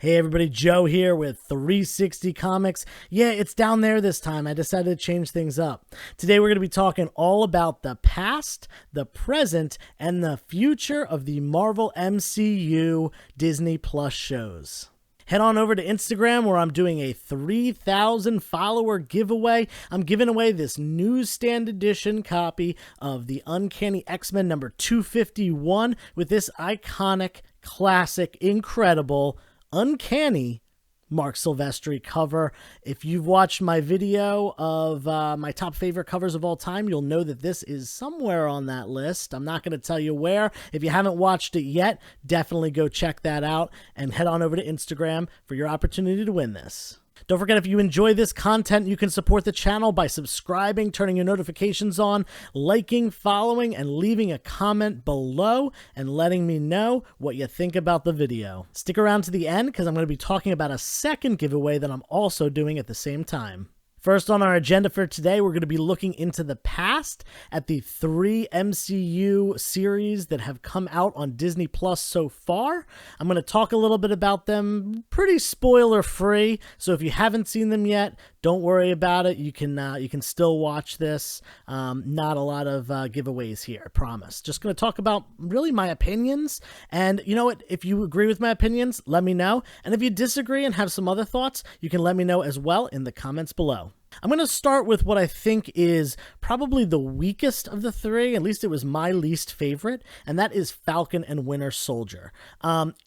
Hey everybody, Joe here with 360 Comics. Yeah, it's down there this time. I decided to change things up. Today we're going to be talking all about the past, the present, and the future of the Marvel MCU Disney Plus shows. Head on over to Instagram where I'm doing a 3,000 follower giveaway. I'm giving away this newsstand edition copy of the Uncanny X-Men number 251 with this iconic, classic, incredible, uncanny Mark Silvestri cover. If you've watched my video of my top favorite covers of all time, you'll know that this is somewhere on that list. I'm not going to tell you where. If you haven't watched it yet, definitely go check that out and head on over to Instagram for your opportunity to win this. Don't forget, if you enjoy this content, you can support the channel by subscribing, turning your notifications on, liking, following, and leaving a comment below and letting me know what you think about the video. Stick around to the end because I'm going to be talking about a second giveaway that I'm also doing at the same time. First on our agenda for today, we're going to be looking into the past at the 3 MCU series that have come out on Disney Plus so far. I'm going to talk a little bit about them, pretty spoiler free. So if you haven't seen them yet, don't worry about it. You can still watch this. Not a lot of giveaways here, I promise. Just going to talk about really my opinions. And you know what? If you agree with my opinions, let me know. And if you disagree and have some other thoughts, you can let me know as well in the comments below. I'm going to start with what I think is probably the weakest of the 3, at least it was my least favorite, and that is Falcon and Winter Soldier.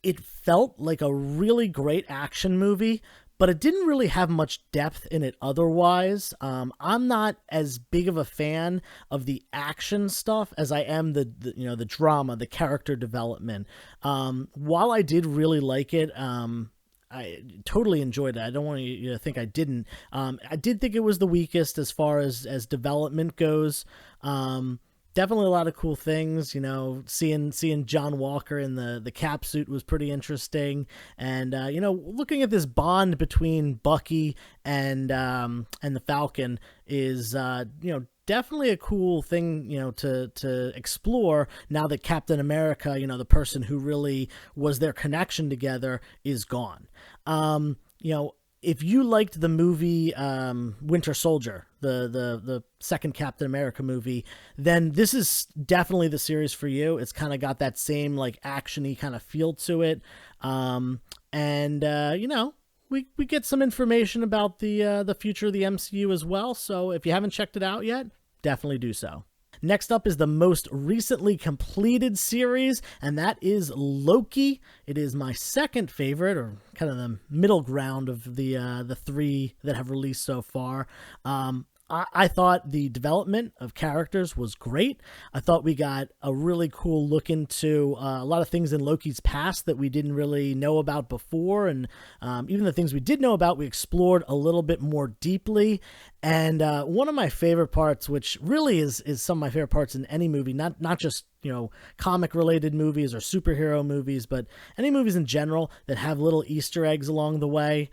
It felt like a really great action movie, but it didn't really have much depth in it otherwise. I'm not as big of a fan of the action stuff as I am the drama, the character development. While I did really like it, I totally enjoyed it. I don't want you to think I didn't. I did think it was the weakest as far as development goes. Definitely a lot of cool things, seeing John Walker in the cap suit was pretty interesting. And, looking at this bond between Bucky and the Falcon is, definitely a cool thing, to explore now that Captain America, the person who really was their connection together, is gone. If you liked the movie Winter Soldier, the second Captain America movie, then this is definitely the series for you. It's kind of got that same like action-y kind of feel to it. We get some information about the future of the MCU as well. So if you haven't checked it out yet, definitely do so. Next up is the most recently completed series, and that is Loki. It is my second favorite, or kind of the middle ground of the 3 that have released so far. I thought the development of characters was great. I thought we got a really cool look into a lot of things in Loki's past that we didn't really know about before. And even the things we did know about, we explored a little bit more deeply. And one of my favorite parts, which really is some of my favorite parts in any movie, not just comic related movies or superhero movies, but any movies in general that have little Easter eggs along the way.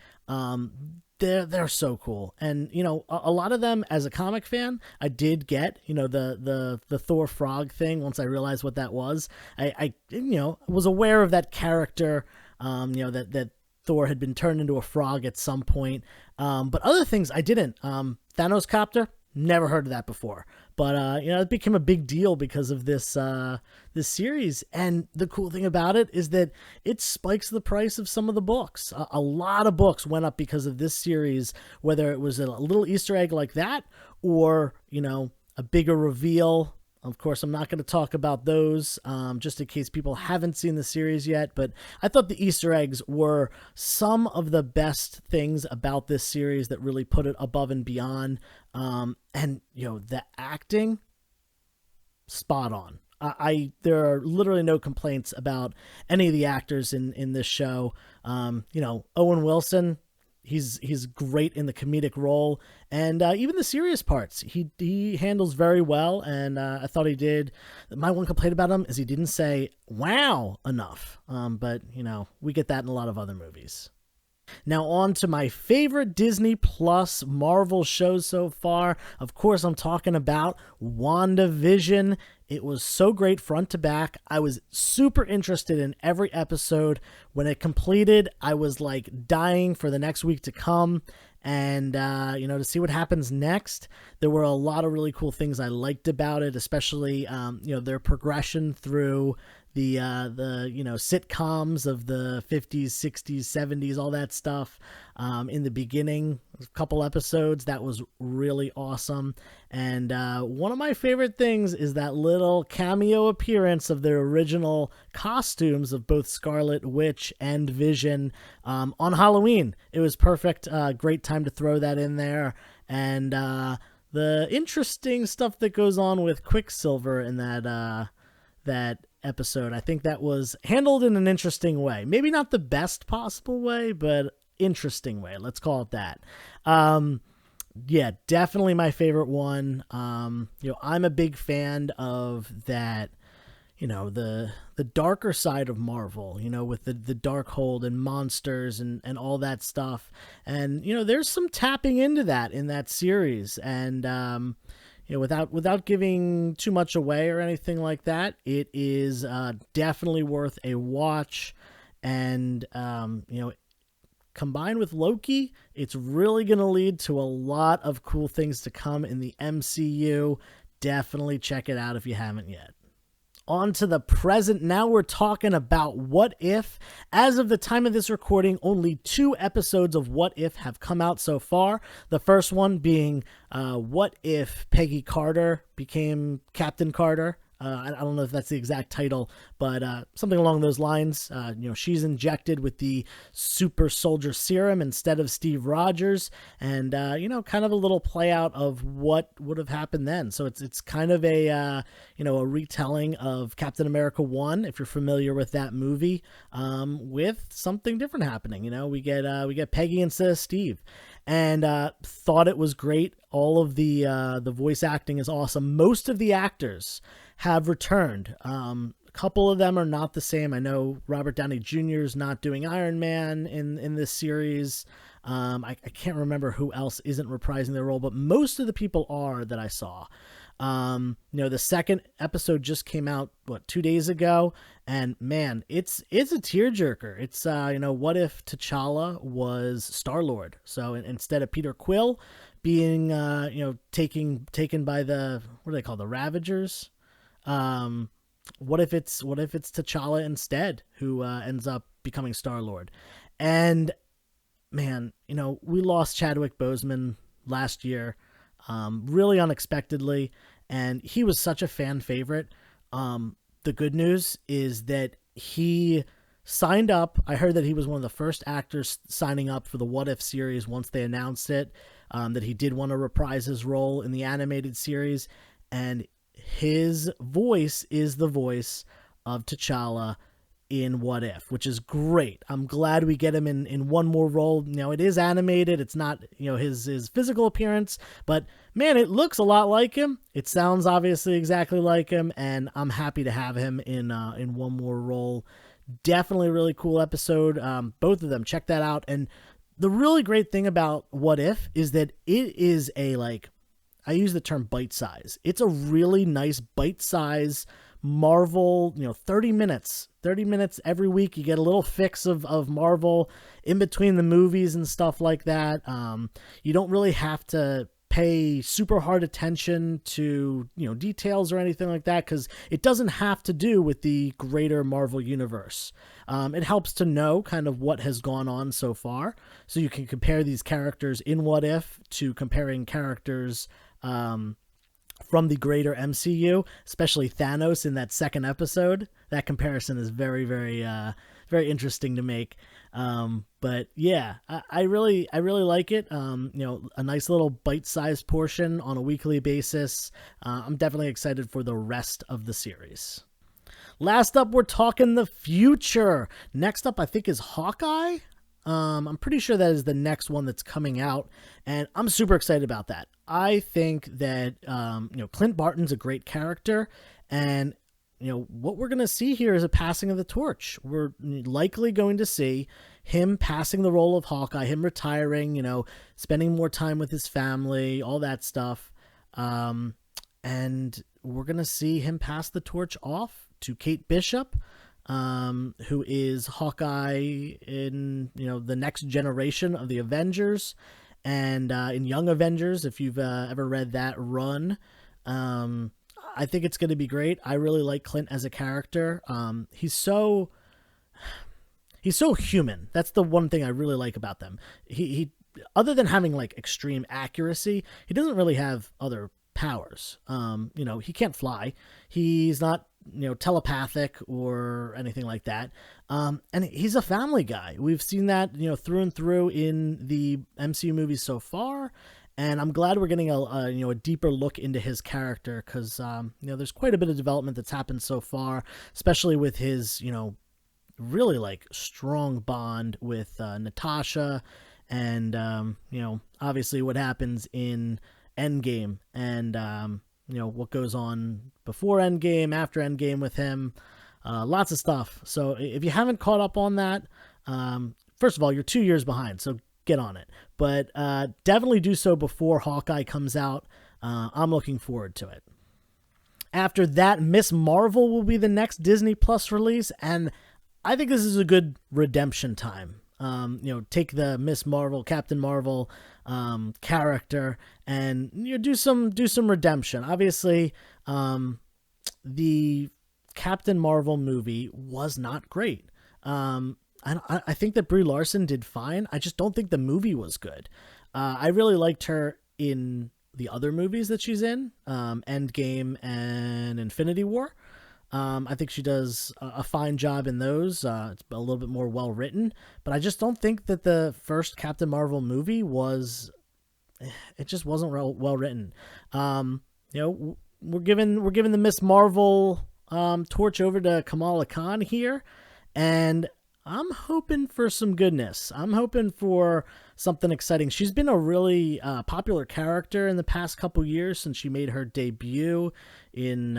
They're so cool. And, a lot of them, as a comic fan, I did get, the Thor frog thing. Once I realized what that was, I was aware of that character, that Thor had been turned into a frog at some point. But other things I didn't. Thanos Copter, never heard of that before. But, it became a big deal because of this series. And the cool thing about it is that it spikes the price of some of the books. A lot of books went up because of this series, whether it was a little Easter egg like that or, a bigger reveal. Of course, I'm not going to talk about those just in case people haven't seen the series yet, but I thought the Easter eggs were some of the best things about this series that really put it above and beyond. And, the acting, spot on. There are literally no complaints about any of the actors in this show. Owen Wilson, he's great in the comedic role, and even the serious parts he handles very well. And I thought he did. My one complaint about him is he didn't say "wow" enough. But we get that in a lot of other movies. Now, on to my favorite Disney Plus Marvel shows so far. Of course, I'm talking about WandaVision. It was so great front to back. I was super interested in every episode. When it completed, I was like dying for the next week to come. And, to see what happens next. There were a lot of really cool things I liked about it, especially, their progression through the sitcoms of the 50s, 60s, 70s, all that stuff. In the beginning, a couple episodes, that was really awesome. And one of my favorite things is that little cameo appearance of their original costumes of both Scarlet Witch and Vision on Halloween. It was perfect. Great time to throw that in there. And the interesting stuff that goes on with Quicksilver in that episode, I think that was handled in an interesting way. Maybe not the best possible way, but interesting way. Let's call it that. Yeah, definitely my favorite one. I'm a big fan of that, the darker side of Marvel, with the Darkhold and monsters and all that stuff. And, there's some tapping into that in that series. And, without giving too much away or anything like that, it is definitely worth a watch. And, combined with Loki, it's really going to lead to a lot of cool things to come in the MCU. Definitely check it out if you haven't yet. On to the present. Now we're talking about What If. As of the time of this recording, only 2 episodes of What If have come out so far. The first one being What If Peggy Carter became Captain Carter. I don't know if that's the exact title, but something along those lines. She's injected with the super soldier serum instead of Steve Rogers, and kind of a little play out of what would have happened then. So it's kind of a retelling of Captain America 1, if you're familiar with that movie, with something different happening. We get Peggy instead of Steve. And thought it was great. All of the voice acting is awesome. Most of the actors have returned. A couple of them are not the same. I know Robert Downey Jr. is not doing Iron Man in this series. I can't remember who else isn't reprising their role, but most of the people are that I saw. The second episode just came out 2 days ago, and man, it's a tearjerker. It's what if T'Challa was Star-Lord? So instead of Peter Quill being taken by the, what do they call, the Ravagers? What if it's T'Challa instead who ends up becoming Star-Lord? And man, we lost Chadwick Boseman last year, really unexpectedly, and he was such a fan favorite. The good news is that he signed up. I heard that he was one of the first actors signing up for the What If series once they announced it, that he did want to reprise his role in the animated series, and his voice is the voice of T'Challa in What If, which is great. I'm glad we get him in one more role. It is animated. It's not, his physical appearance, but man, it looks a lot like him. It sounds obviously exactly like him, and I'm happy to have him in one more role. Definitely a really cool episode. Both of them, check that out. And the really great thing about What If is that it is I use the term bite size. It's a really nice bite size Marvel, 30 minutes every week. You get a little fix of Marvel in between the movies and stuff like that. You don't really have to pay super hard attention to, details or anything like that, because it doesn't have to do with the greater Marvel universe. It helps to know kind of what has gone on so far, so you can compare these characters in What If to comparing characters from the greater MCU, especially Thanos in that second episode. That comparison is very, very, very interesting to make. But yeah, I really like it. A nice little bite-sized portion on a weekly basis. I'm definitely excited for the rest of the series. Last up, we're talking the future. Next up, I think, is Hawkeye. I'm pretty sure that is the next one that's coming out, and I'm super excited about that. I think that, Clint Barton's a great character, and, what we're going to see here is a passing of the torch. We're likely going to see him passing the role of Hawkeye, him retiring, spending more time with his family, all that stuff. And we're going to see him pass the torch off to Kate Bishop, who is Hawkeye in, the next generation of the Avengers, and in Young Avengers, if you've ever read that run. I think it's going to be great. I really like Clint as a character. He's so human. That's the one thing I really like about them. He other than having like extreme accuracy, he doesn't really have other powers. He can't fly. He's not, telepathic or anything like that. And he's a family guy. We've seen that, through and through in the MCU movies so far. And I'm glad we're getting a deeper look into his character, because, there's quite a bit of development that's happened so far, especially with his, really like strong bond with Natasha, and, obviously what happens in Endgame, and, what goes on before Endgame, after Endgame with him, lots of stuff. So if you haven't caught up on that, first of all, you're 2 years behind, so get on it. But definitely do so before Hawkeye comes out. I'm looking forward to it. After that, Miss Marvel will be the next Disney Plus release, and I think this is a good redemption time. Take the Miss Marvel, Captain Marvel character, and do some redemption. Obviously, the Captain Marvel movie was not great. I think that Brie Larson did fine. I just don't think the movie was good. I really liked her in the other movies that she's in, Endgame and Infinity War. I think she does a fine job in those. It's a little bit more well written, but I just don't think that the first Captain Marvel movie was. It just wasn't well written. We're giving the Miss Marvel torch over to Kamala Khan here, and I'm hoping for some goodness. I'm hoping for something exciting. She's been a really popular character in the past couple years since she made her debut in,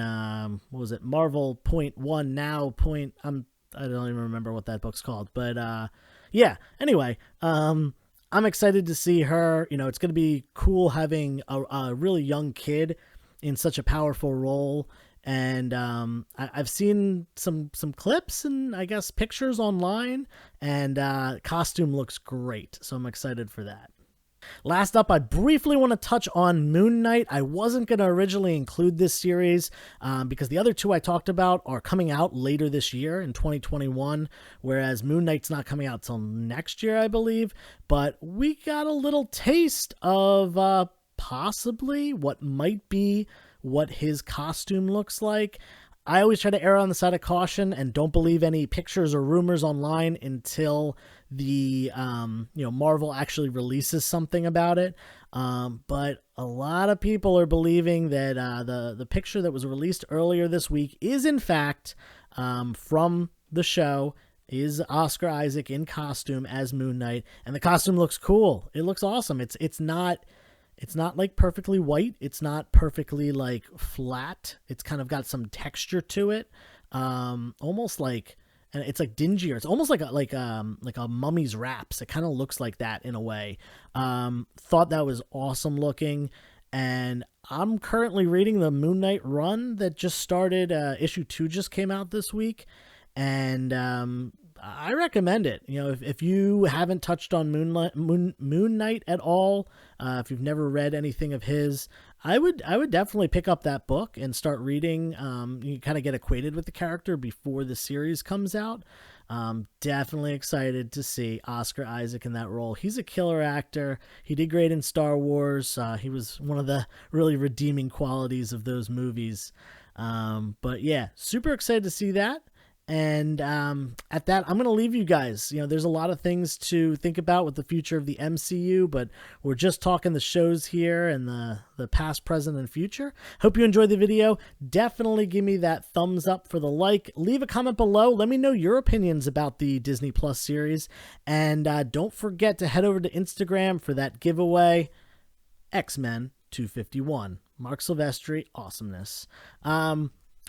Marvel Point One Now Point. I don't even remember what that book's called, but yeah. Anyway, I'm excited to see her. It's going to be cool having a really young kid in such a powerful role. And I've seen some clips and I guess pictures online, and costume looks great, so I'm excited for that. Last up, I briefly want to touch on Moonknight. I wasn't going to originally include this series because the other two I talked about are coming out later this year in 2021, whereas Moonknight's not coming out till next year, I believe. But we got a little taste of possibly what might be what his costume looks like. I always try to err on the side of caution and don't believe any pictures or rumors online until the Marvel actually releases something about it. But a lot of people are believing that the picture that was released earlier this week is in fact from the show, is Oscar Isaac in costume as Moonknight, and the costume looks cool. It looks awesome. It's not like perfectly white. It's not perfectly like flat. It's kind of got some texture to it. Almost like, and it's like dingier. It's almost like a mummy's wraps. It kind of looks like that in a way. Thought that was awesome looking. And I'm currently reading the Moonknight run that just started. Issue 2 just came out this week. And I recommend it. If you haven't touched on Moonknight at all, if you've never read anything of his, I would definitely pick up that book and start reading. You kind of get acquainted with the character before the series comes out. Definitely excited to see Oscar Isaac in that role. He's a killer actor. He did great in Star Wars. He was one of the really redeeming qualities of those movies. But yeah, super excited to see that. And at that, I'm going to leave you guys. There's a lot of things to think about with the future of the MCU, but we're just talking the shows here and the past, present, and future. Hope you enjoyed the video. Definitely give me that thumbs up for the like. Leave a comment below. Let me know your opinions about the Disney Plus series. And don't forget to head over to Instagram for that giveaway. X-Men 251. Mark Silvestri, awesomeness.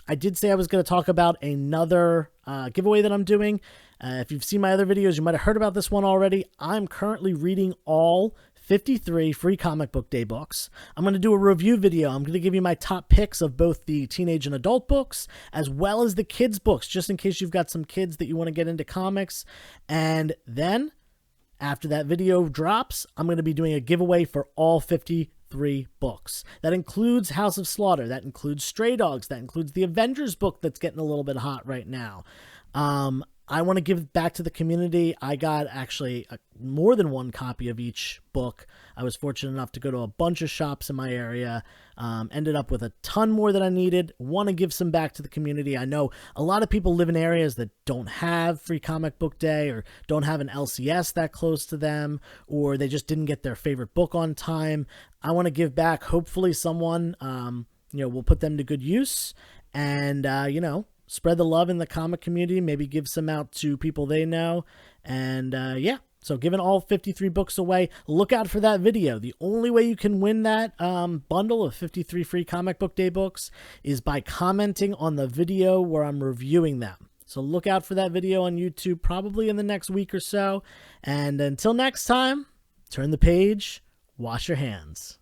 I did say I was going to talk about another giveaway that I'm doing. If you've seen my other videos, you might have heard about this one already. I'm currently reading all 53 free comic book day books. I'm going to do a review video. I'm going to give you my top picks of both the teenage and adult books, as well as the kids books, just in case you've got some kids that you want to get into comics. And then, after that video drops, I'm going to be doing a giveaway for all 53 books. That includes House of Slaughter. That includes Stray Dogs. That includes the Avengers book that's getting a little bit hot right now. I want to give back to the community. I got actually more than one copy of each book. I was fortunate enough to go to a bunch of shops in my area. Ended up with a ton more than I needed. Want to give some back to the community. I know a lot of people live in areas that don't have free comic book day, or don't have an LCS that close to them, or they just didn't get their favorite book on time. I want to give back. Hopefully someone, will put them to good use, and, spread the love in the comic community, maybe give some out to people they know. And so giving all 53 books away. Look out for that video. The only way you can win that bundle of 53 free comic book day books is by commenting on the video where I'm reviewing them. So look out for that video on YouTube, probably in the next week or so. And until next time, turn the page, wash your hands.